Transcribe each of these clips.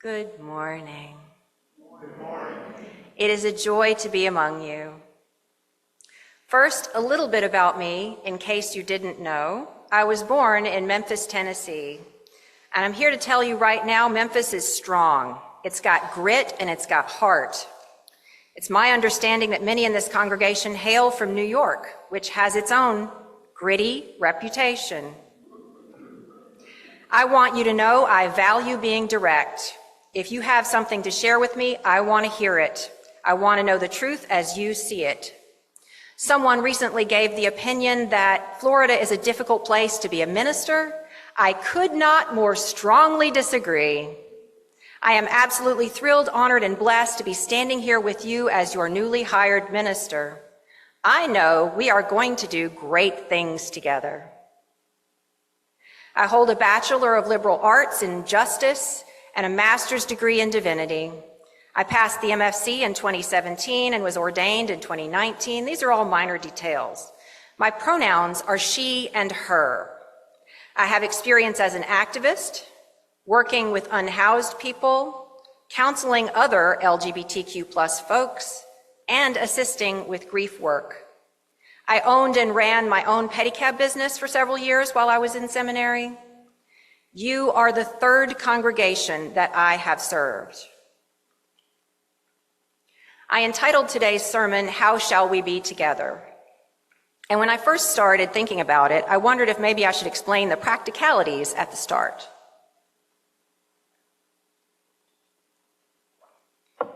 Good morning. Good morning. It is a joy to be among you. First, a little bit about me, in case you didn't know. I was born in Memphis, Tennessee, and I'm here to tell you right now, Memphis is strong. It's got grit and it's got heart. It's my understanding that many in this congregation hail from New York, which has its own gritty reputation. I want you to know I value being direct. If you have something to share with me, I want to hear it. I want to know the truth as you see it. Someone recently gave the opinion that Florida is a difficult place to be a minister. I could not more strongly disagree. I am absolutely thrilled, honored, and blessed to be standing here with you as your newly hired minister. I know we are going to do great things together. I hold a Bachelor of Liberal Arts in Justice and a master's degree in divinity. I passed the MFC in 2017 and was ordained in 2019. These are all minor details. My pronouns are she and her. I have experience as an activist, working with unhoused people, counseling other LGBTQ+ folks, and assisting with grief work. I owned and ran my own pedicab business for several years while I was in seminary. You are the third congregation that I have served. I entitled today's sermon, How Shall We Be Together? And when I first started thinking about it, I wondered if maybe I should explain the practicalities at the start. I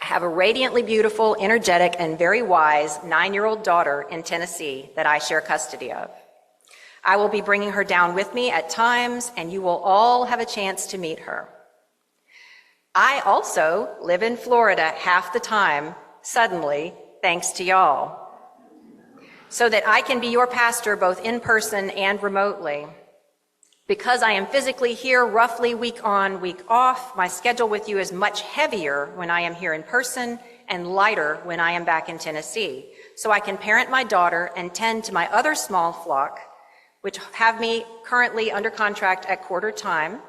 have a radiantly beautiful, energetic, and very wise 9-year-old daughter in Tennessee that I share custody of. I will be bringing her down with me at times, and you will all have a chance to meet her. I also live in Florida half the time, suddenly, thanks to y'all, so that I can be your pastor both in person and remotely. Because I am physically here roughly week on, week off, my schedule with you is much heavier when I am here in person and lighter when I am back in Tennessee. So I can parent my daughter and tend to my other small flock, which have me currently under contract at quarter time,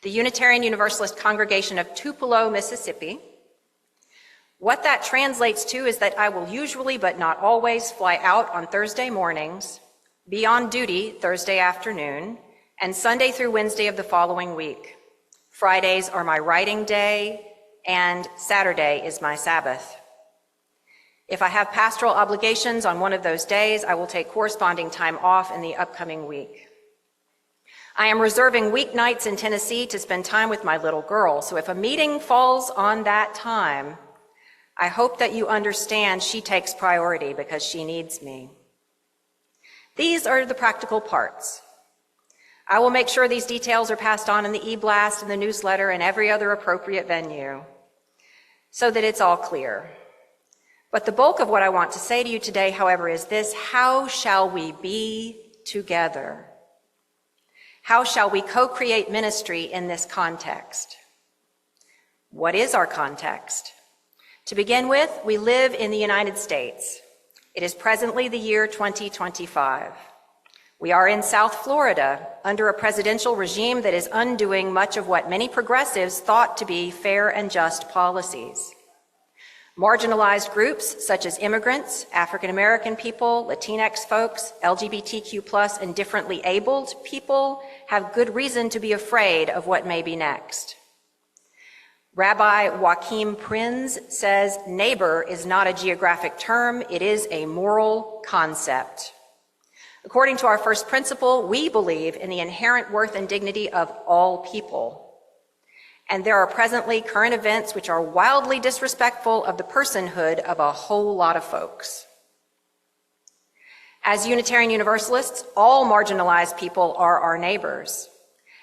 the Unitarian Universalist congregation of Tupelo, Mississippi. What that translates to is that I will usually, but not always, fly out on Thursday mornings, be on duty Thursday afternoon, and Sunday through Wednesday of the following week. Fridays are my writing day, and Saturday is my Sabbath. If I have pastoral obligations on one of those days, I will take corresponding time off in the upcoming week. I am reserving weeknights in Tennessee to spend time with my little girl, so if a meeting falls on that time, I hope that you understand she takes priority because she needs me. These are the practical parts. I will make sure these details are passed on in the e-blast and the newsletter and every other appropriate venue so that it's all clear. But the bulk of what I want to say to you today, however, is this: how shall we be together? How shall we co-create ministry in this context? What is our context? To begin with, we live in the United States. It is presently the year 2025. We are in South Florida under a presidential regime that is undoing much of what many progressives thought to be fair and just policies. Marginalized groups such as immigrants, African American people, Latinx folks, LGBTQ+, and differently abled people have good reason to be afraid of what may be next. Rabbi Joachim Prinz says, neighbor is not a geographic term, it is a moral concept. According to our first principle, we believe in the inherent worth and dignity of all people. And there are presently current events which are wildly disrespectful of the personhood of a whole lot of folks. As Unitarian Universalists, all marginalized people are our neighbors.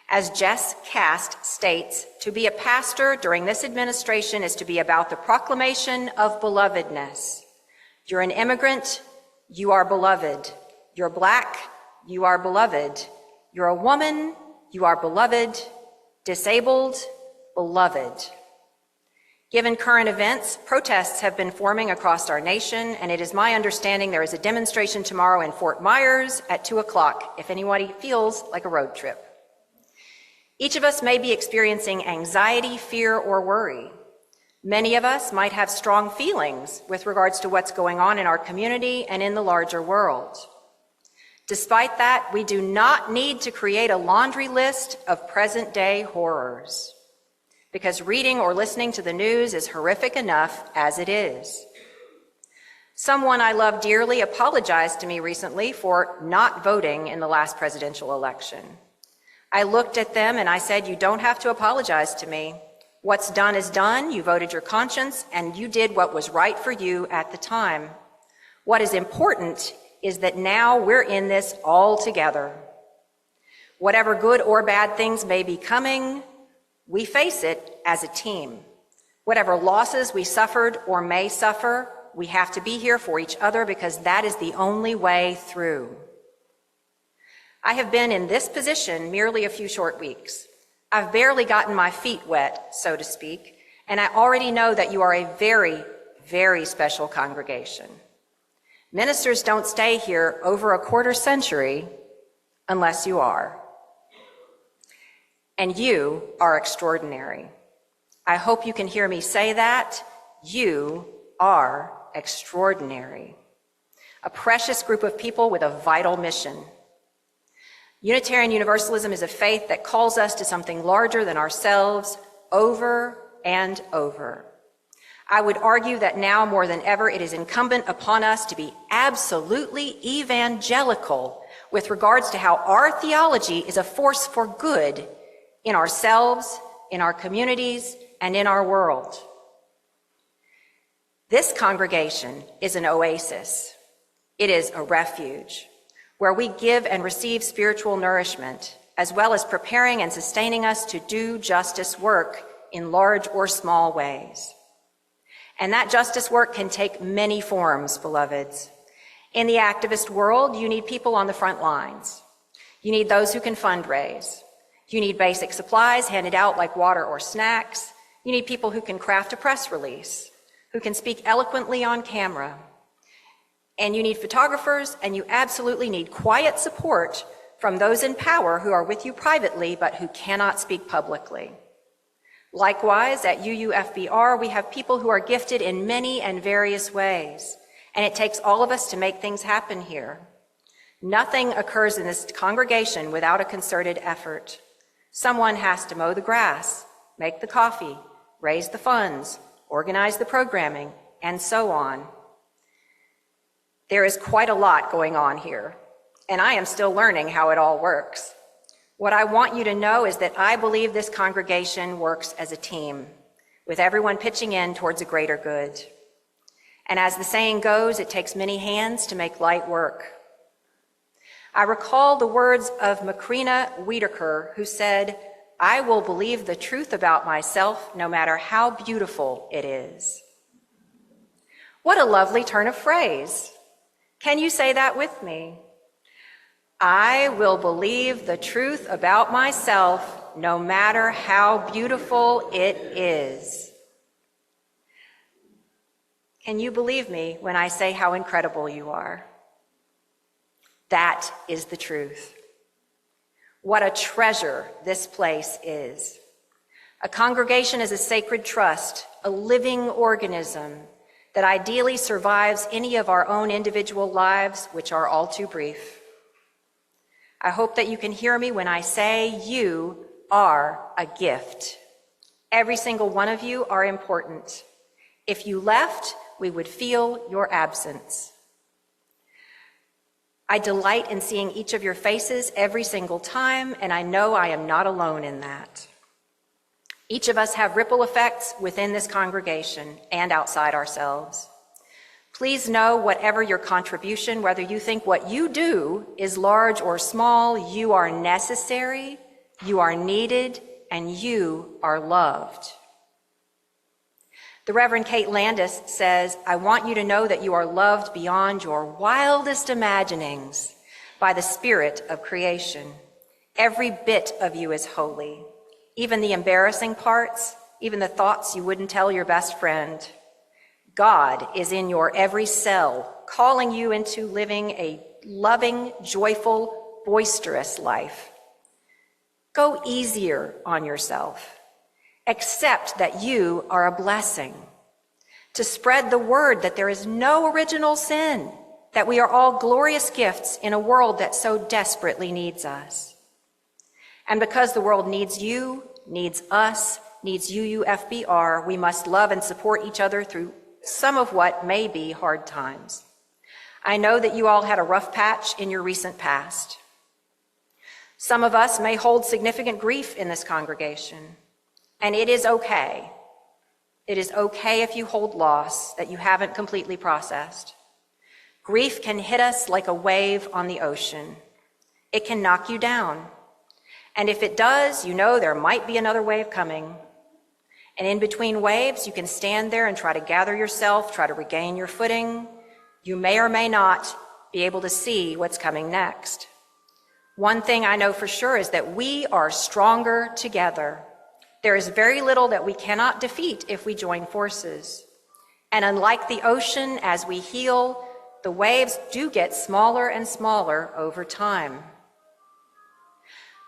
As Jess Cast states, to be a pastor during this administration is to be about the proclamation of belovedness. You're an immigrant, you are beloved. You're Black, you are beloved. You're a woman, you are beloved. Disabled, beloved. Given current events, protests have been forming across our nation, and it is my understanding there is a demonstration tomorrow in Fort Myers at 2 o'clock, if anybody feels like a road trip. Each of us may be experiencing anxiety, fear, or worry. Many of us might have strong feelings with regards to what's going on in our community and in the larger world. Despite that, we do not need to create a laundry list of present-day horrors, because reading or listening to the news is horrific enough as it is. Someone I love dearly apologized to me recently for not voting in the last presidential election. I looked at them and I said, "You don't have to apologize to me. What's done is done. You voted your conscience and you did what was right for you at the time. What is important is that now we're in this all together. Whatever good or bad things may be coming, we face it as a team. Whatever losses we suffered or may suffer, we have to be here for each other because that is the only way through." I have been in this position merely a few short weeks. I've barely gotten my feet wet, so to speak, and I already know that you are a very, very special congregation. Ministers don't stay here over a quarter century unless you are. And you are extraordinary. I hope you can hear me say that. You are extraordinary. A precious group of people with a vital mission. Unitarian Universalism is a faith that calls us to something larger than ourselves over and over. I would argue that now more than ever it is incumbent upon us to be absolutely evangelical with regards to how our theology is a force for good in ourselves, in our communities, and in our world. This congregation is an oasis. It is a refuge where we give and receive spiritual nourishment, as well as preparing and sustaining us to do justice work in large or small ways. And that justice work can take many forms, beloveds. In the activist world, you need people on the front lines. You need those who can fundraise. You need basic supplies handed out like water or snacks. You need people who can craft a press release, who can speak eloquently on camera. And you need photographers, and you absolutely need quiet support from those in power who are with you privately but who cannot speak publicly. Likewise, at UUFBR, we have people who are gifted in many and various ways, and it takes all of us to make things happen here. Nothing occurs in this congregation without a concerted effort. Someone has to mow the grass, make the coffee, raise the funds, organize the programming, and so on. There is quite a lot going on here, and I am still learning how it all works. What I want you to know is that I believe this congregation works as a team, with everyone pitching in towards a greater good. And as the saying goes, it takes many hands to make light work. I recall the words of Macrina Wiedeker, who said, "I will believe the truth about myself no matter how beautiful it is." What a lovely turn of phrase. Can you say that with me? I will believe the truth about myself no matter how beautiful it is. Can you believe me when I say how incredible you are? That is the truth. What a treasure this place is. A congregation is a sacred trust, a living organism that ideally survives any of our own individual lives, which are all too brief. I hope that you can hear me when I say you are a gift. Every single one of you are important. If you left, we would feel your absence. I delight in seeing each of your faces every single time, and I know I am not alone in that. Each of us have ripple effects within this congregation and outside ourselves. Please know whatever your contribution, whether you think what you do is large or small, you are necessary, you are needed, and you are loved. The Reverend Kate Landis says, "I want you to know that you are loved beyond your wildest imaginings by the spirit of creation. Every bit of you is holy, even the embarrassing parts, even the thoughts you wouldn't tell your best friend. God is in your every cell, calling you into living a loving, joyful, boisterous life. Go easier on yourself. Accept that you are a blessing. To spread the word that there is no original sin, that we are all glorious gifts in a world that so desperately needs us. And because the world needs you, needs us, needs UUFBR, we must love and support each other through some of what may be hard times. I know that you all had a rough patch in your recent past. Some of us may hold significant grief in this congregation, and it is okay. It is okay if you hold loss that you haven't completely processed. Grief can hit us like a wave on the ocean. It can knock you down. And if it does, you know there might be another wave coming. And in between waves, you can stand there and try to gather yourself, try to regain your footing. You may or may not be able to see what's coming next. One thing I know for sure is that we are stronger together. There is very little that we cannot defeat if we join forces. And unlike the ocean, as we heal, the waves do get smaller and smaller over time.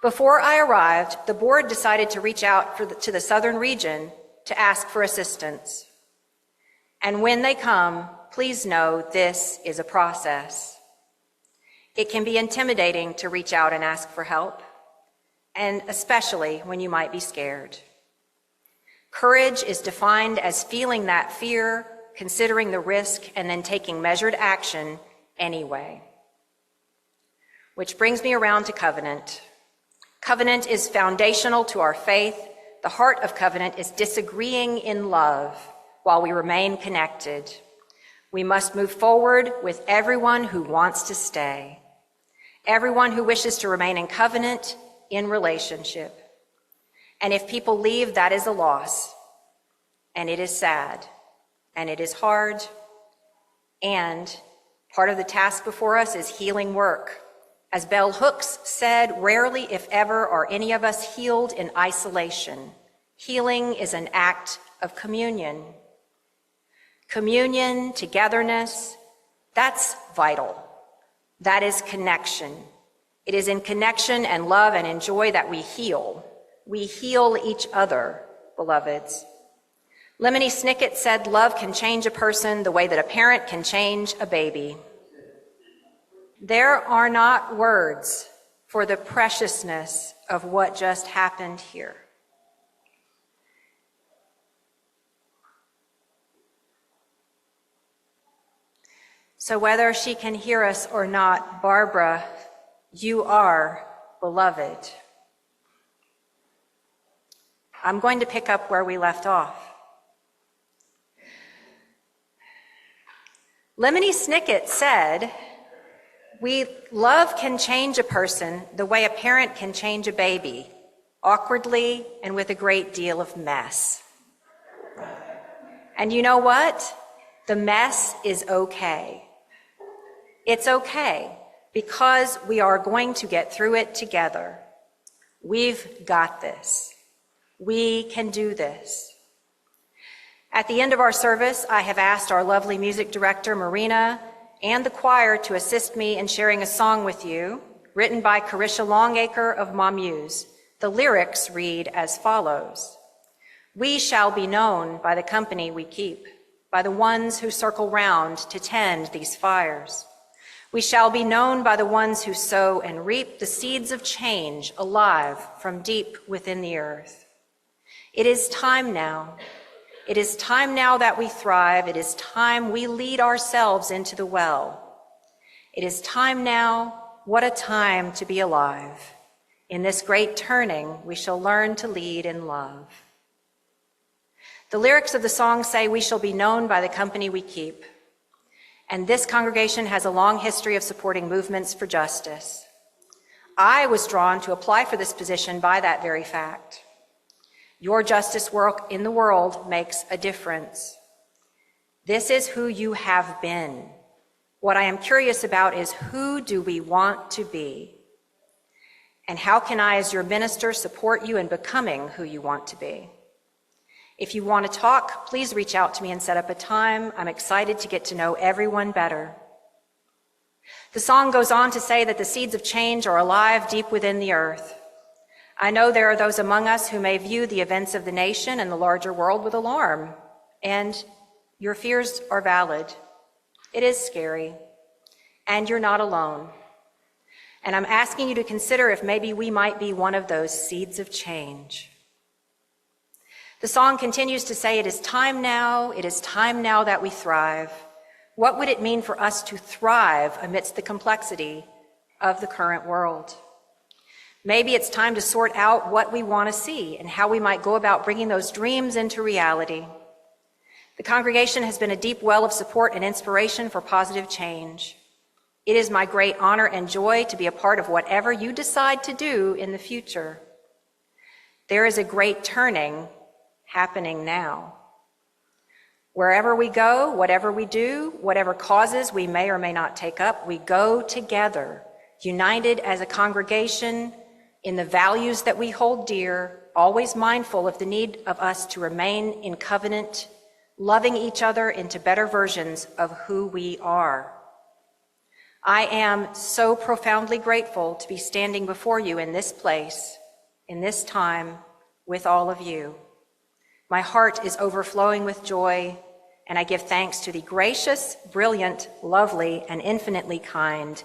Before I arrived, the board decided to reach out to the southern region to ask for assistance. And when they come, please know this is a process. It can be intimidating to reach out and ask for help, and especially when you might be scared. Courage is defined as feeling that fear, considering the risk, and then taking measured action anyway. Which brings me around to covenant. Covenant is foundational to our faith. The heart of covenant is disagreeing in love while we remain connected. We must move forward with everyone who wants to stay, everyone who wishes to remain in covenant, in relationship. And if people leave, that is a loss, and it is sad, and it is hard, and part of the task before us is healing work. As Bell Hooks said, rarely, if ever, are any of us healed in isolation. Healing is an act of communion. Communion, togetherness, that's vital. That is connection. It is in connection and love and in joy that we heal. We heal each other, beloveds. Lemony Snicket said, love can change a person the way that a parent can change a baby. There are not words for the preciousness of what just happened here. So whether she can hear us or not, Barbara, you are beloved. I'm going to pick up where we left off. Lemony Snicket said, love can change a person the way a parent can change a baby, awkwardly and with a great deal of mess. And you know what? The mess is okay. It's okay because we are going to get through it together. We've got this. We can do this. At the end of our service, I have asked our lovely music director, Marina, and the choir to assist me in sharing a song with you, written by Carisha Longacre of Mamuse. The lyrics read as follows. We shall be known by the company we keep, by the ones who circle round to tend these fires. We shall be known by the ones who sow and reap the seeds of change alive from deep within the earth. It is time now. It is time now that we thrive. It is time we lead ourselves into the well. It is time now. What a time to be alive. In this great turning, we shall learn to lead in love. The lyrics of the song say, we shall be known by the company we keep. And this congregation has a long history of supporting movements for justice. I was drawn to apply for this position by that very fact. Your justice work in the world makes a difference. This is who you have been. What I am curious about is who do we want to be? And how can I, as your minister, support you in becoming who you want to be? If you want to talk, please reach out to me and set up a time. I'm excited to get to know everyone better. The song goes on to say that the seeds of change are alive deep within the earth. I know there are those among us who may view the events of the nation and the larger world with alarm, and your fears are valid. It is scary, and you're not alone. And I'm asking you to consider if maybe we might be one of those seeds of change. The song continues to say, it is time now that we thrive. What would it mean for us to thrive amidst the complexity of the current world? Maybe it's time to sort out what we want to see and how we might go about bringing those dreams into reality. The congregation has been a deep well of support and inspiration for positive change. It is my great honor and joy to be a part of whatever you decide to do in the future. There is a great turning happening now. Wherever we go, whatever we do, whatever causes we may or may not take up, we go together, united as a congregation in the values that we hold dear, always mindful of the need of us to remain in covenant, loving each other into better versions of who we are. I am so profoundly grateful to be standing before you in this place, in this time, with all of you. My heart is overflowing with joy, and I give thanks to the gracious, brilliant, lovely, and infinitely kind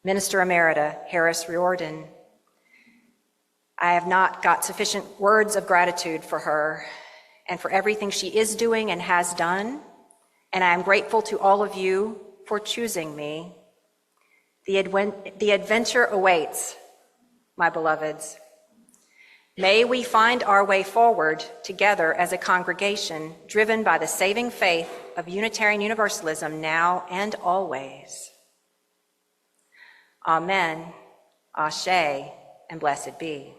Minister Emerita Harris Riordan. I have not got sufficient words of gratitude for her and for everything she is doing and has done, and I am grateful to all of you for choosing me. The adventure awaits, my beloveds. May we find our way forward together as a congregation driven by the saving faith of Unitarian Universalism now and always. Amen, Ashe, and blessed be.